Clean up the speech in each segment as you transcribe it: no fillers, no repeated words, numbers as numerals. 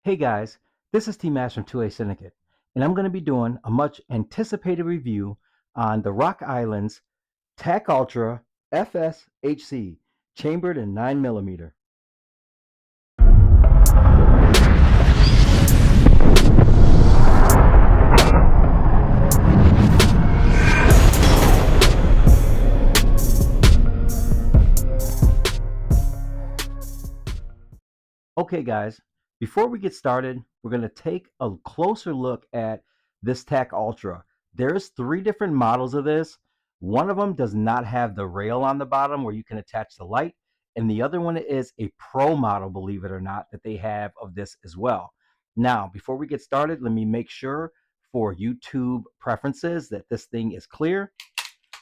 Hey guys, this is T Mass from 2A Syndicate, and I'm going to be doing a much anticipated review on the Rock Island's TAC Ultra FSHC, chambered in 9mm. Okay, guys, before we get started, we're going to take a closer look at this TAC Ultra. There's three different models of this. One of them does not have the rail on the bottom where you can attach the light, and the other one is a Pro model, believe it or not, that they have of this as well. Now, before we get started, let me make sure for YouTube preferences that this thing is clear.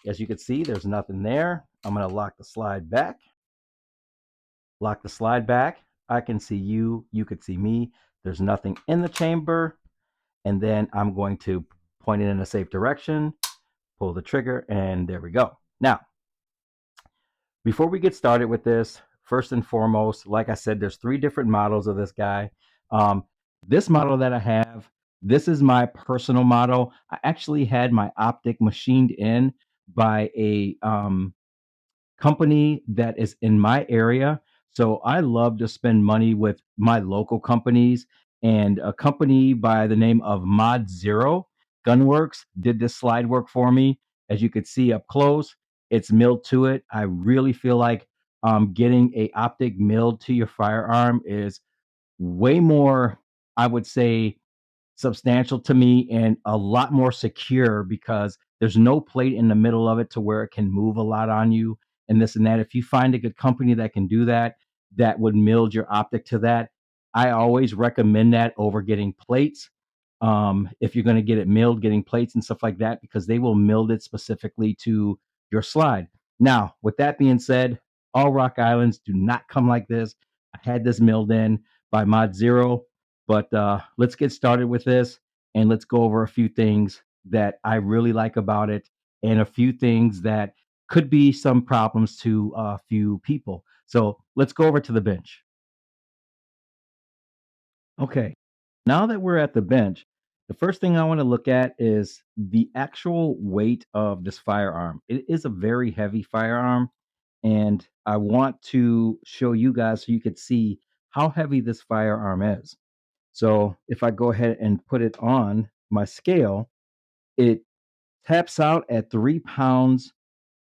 As you can see, there's nothing there. I'm going to lock the slide back. Lock the slide back. I can see you. You could see me. There's nothing in the chamber. And then I'm going to point it in a safe direction, pull the trigger, and there we go. Now, before we get started with this, first and foremost, like I said, there's three different models of this guy. Um, this model that I have, this is my personal model. I actually had my Optic machined in by a company that is in my area. So I love to spend money with my local companies, and a company by the name of Mod Zero Gunworks did this slide work for me. As you could see up close, it's milled to it. I really feel like getting a optic milled to your firearm is way more, I would say, substantial to me and a lot more secure because there's no plate in the middle of it to where it can move a lot on you and this and that. If you find a good company that can do that, that would mill your optic to that, I always recommend that over getting plates. If you're going to get it milled, getting plates and stuff like that, because they will mill it specifically to your slide. Now, with that being said, all Rock Islands do not come like this. I had this milled in by Mod Zero, but let's get started with this and let's go over a few things that I really like about it and a few things that could be some problems to a few people. So let's go over to the bench. Okay, now that we're at the bench, the first thing I want to look at is the actual weight of this firearm. It is a very heavy firearm, and I want to show you guys so you could see how heavy this firearm is. So if I go ahead and put it on my scale, it taps out at 3 pounds,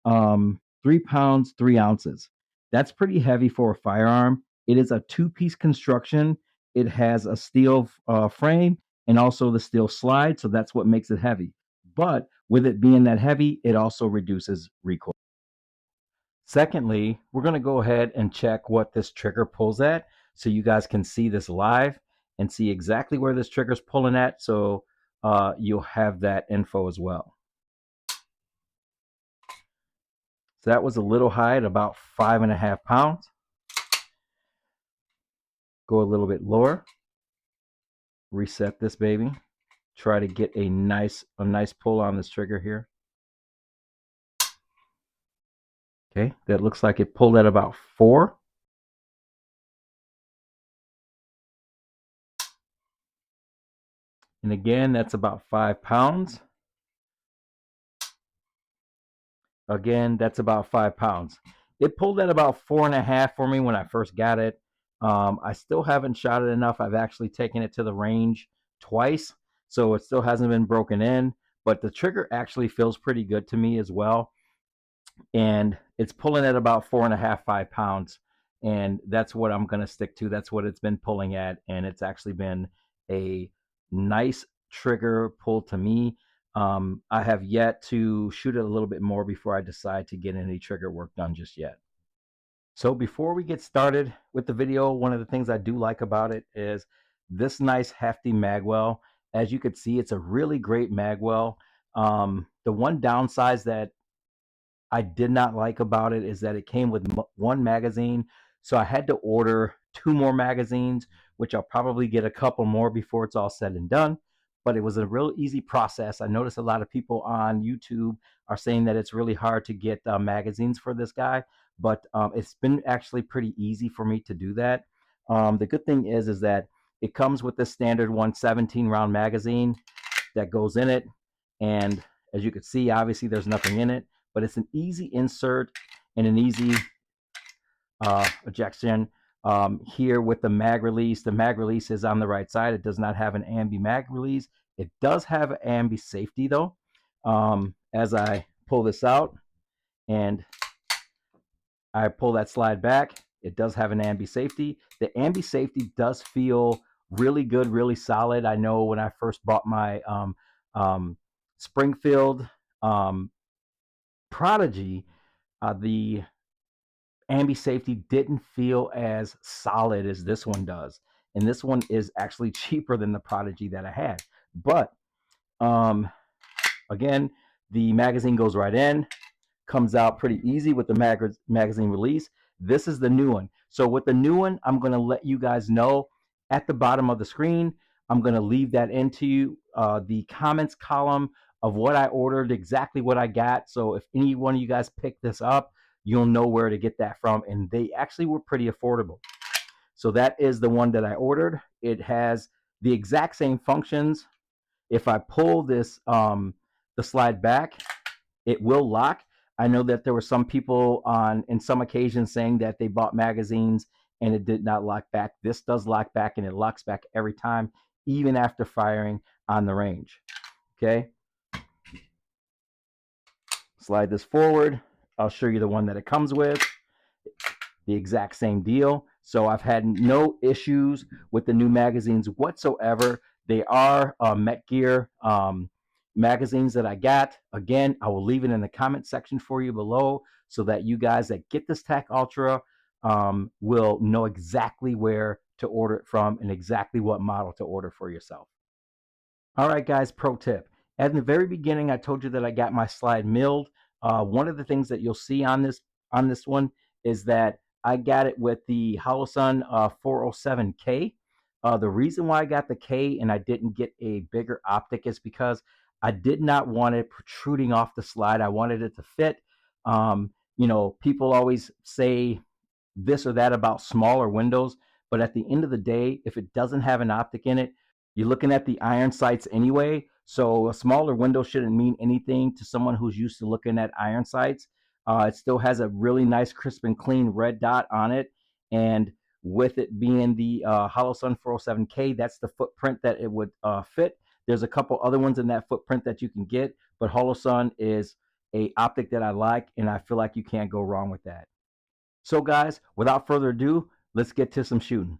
3 pounds, 3 ounces. That's pretty heavy for a firearm. It is a two-piece construction. It has a steel frame and also the steel slide, so that's what makes it heavy. But with it being that heavy, it also reduces recoil. Secondly, we're going to go ahead and check what this trigger pulls at so you guys can see this live and see exactly where this trigger's pulling at, so you'll have that info as well. So that was a little high at about 5.5 pounds. Go a little bit lower. Reset this baby. Try to get a nice pull on this trigger here. Okay, that looks like it pulled at about 4. And again, that's about 5 pounds. Again, that's about 5 pounds. It pulled at about 4.5 for me when I first got it. I still haven't shot it enough. I've actually taken it to the range twice, so it still hasn't been broken in. But the trigger actually feels pretty good to me as well, and it's pulling at about 4.5, 5 pounds, and that's what I'm gonna stick to. That's what it's been pulling at, and it's actually been a nice trigger pull to me. I have yet to shoot it a little bit more before I decide to get any trigger work done just yet. So before we get started with the video, one of the things I do like about it is this nice hefty magwell. As you can see, it's a really great magwell. The one downside that I did not like about it is that it came with one magazine. So I had to order 2 more magazines, which I'll probably get a couple more before it's all said and done. But it was a real easy process. I noticed a lot of people on YouTube are saying that it's really hard to get magazines for this guy, but it's been actually pretty easy for me to do that. The good thing is that It comes with the standard 117 round magazine that goes in it. And as you can see, obviously there's nothing in it, but it's an easy insert and an easy ejection. Here with the mag release is on the right side. It does not have an ambi mag release. It does have an ambi safety though. As I pull this out and I pull that slide back, it does have an ambi safety. The ambi safety does feel really good, really solid. I know when I first bought my Springfield Prodigy, the ambi safety didn't feel as solid as this one does, and this one is actually cheaper than the Prodigy that I had. But um, again, the magazine goes right in, comes out pretty easy with the magazine release. This is the new one. So with the new one, I'm going to let you guys know at the bottom of the screen. I'm going to leave that into you, the comments column of what I ordered, exactly what I got. So if any one of you guys pick this up, you'll know where to get that from. And they actually were pretty affordable. So that is the one that I ordered. It has the exact same functions. If I pull this, the slide back, it will lock. I know that there were some people in some occasions saying that they bought magazines and it did not lock back. This does lock back, and it locks back every time, even after firing on the range. Okay. Slide this forward. I'll show you the one that it comes with. The exact same deal. So I've had no issues with the new magazines whatsoever. They are Met Gear magazines that I got. Again, I will leave it in the comment section for you below so that you guys that get this TAC Ultra will know exactly where to order it from and exactly what model to order for yourself. All right, guys, pro tip. At the very beginning, I told you that I got my slide milled. One of the things that you'll see on this one is that I got it with the Holosun 407K. The reason why I got the K and I didn't get a bigger optic is because I did not want it protruding off the slide. I wanted it to fit. People always say this or that about smaller windows, but at the end of the day, if it doesn't have an optic in it, you're looking at the iron sights anyway. So a smaller window shouldn't mean anything to someone who's used to looking at iron sights. It still has a really nice, crisp and clean red dot on it. And with it being the Holosun 407K, that's the footprint that it would fit. There's a couple other ones in that footprint that you can get, but Holosun is a optic that I like, and I feel like you can't go wrong with that. So guys, without further ado, let's get to some shooting.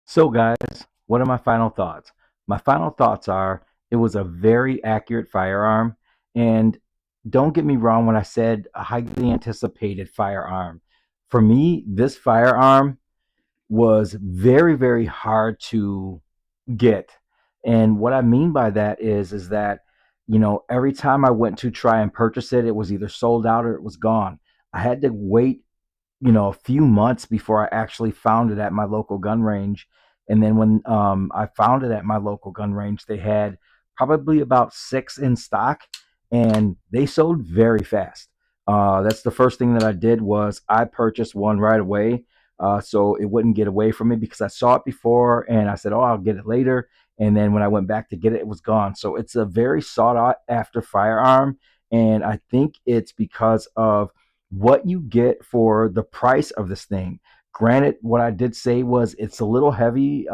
So guys, what are my final thoughts? My final thoughts are it was a very accurate firearm, and don't get me wrong when I said a highly anticipated firearm. For me, this firearm was very, very hard to get. And what I mean by that is that, every time I went to try and purchase it, it was either sold out or it was gone. I had to wait a few months before I actually found it at my local gun range. And then when I found it at my local gun range, they had probably about six in stock, and they sold very fast. That's the first thing that I did was I purchased one right away, so it wouldn't get away from me because I saw it before and I said, "Oh, I'll get it later." And then when I went back to get it, it was gone. So it's a very sought after firearm, And I think it's because of what you get for the price of this thing. Granted, what I did say was it's a little heavy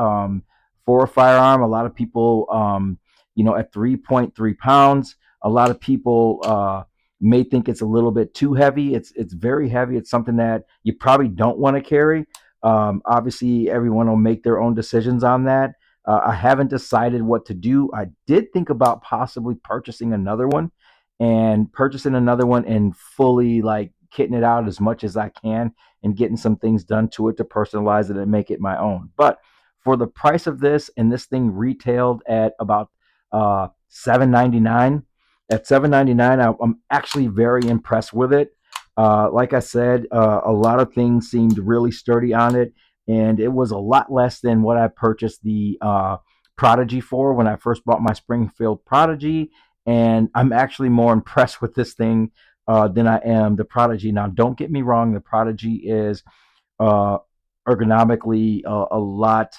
for a firearm. A lot of people, at 3.3 pounds, a lot of people may think it's a little bit too heavy. It's very heavy. It's something that you probably don't want to carry. Obviously, everyone will make their own decisions on that. I haven't decided what to do. I did think about possibly purchasing another one and fully like kitting it out as much as I can and getting some things done to it to personalize it and make it my own. But for the price of this, and this thing retailed at about $7.99. At $7.99, I'm actually very impressed with it. Like I said, a lot of things seemed really sturdy on it, and it was a lot less than what I purchased the Prodigy for when I first bought my Springfield Prodigy. And I'm actually more impressed with this thing than I am the Prodigy. Now, don't get me wrong, the Prodigy is uh, ergonomically a lot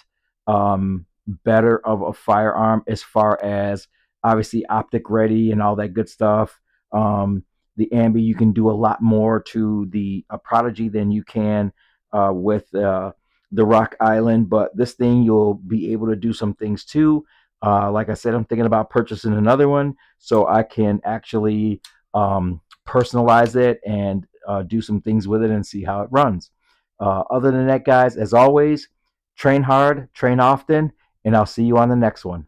better of a firearm as far as obviously optic ready and all that good stuff. The ambi, you can do a lot more to the Prodigy than you can with the Rock Island, but this thing you'll be able to do some things too. Like I said, I'm thinking about purchasing another one so I can actually personalize it and do some things with it and see how it runs. Other than that, guys, as always, train hard, train often, and I'll see you on the next one.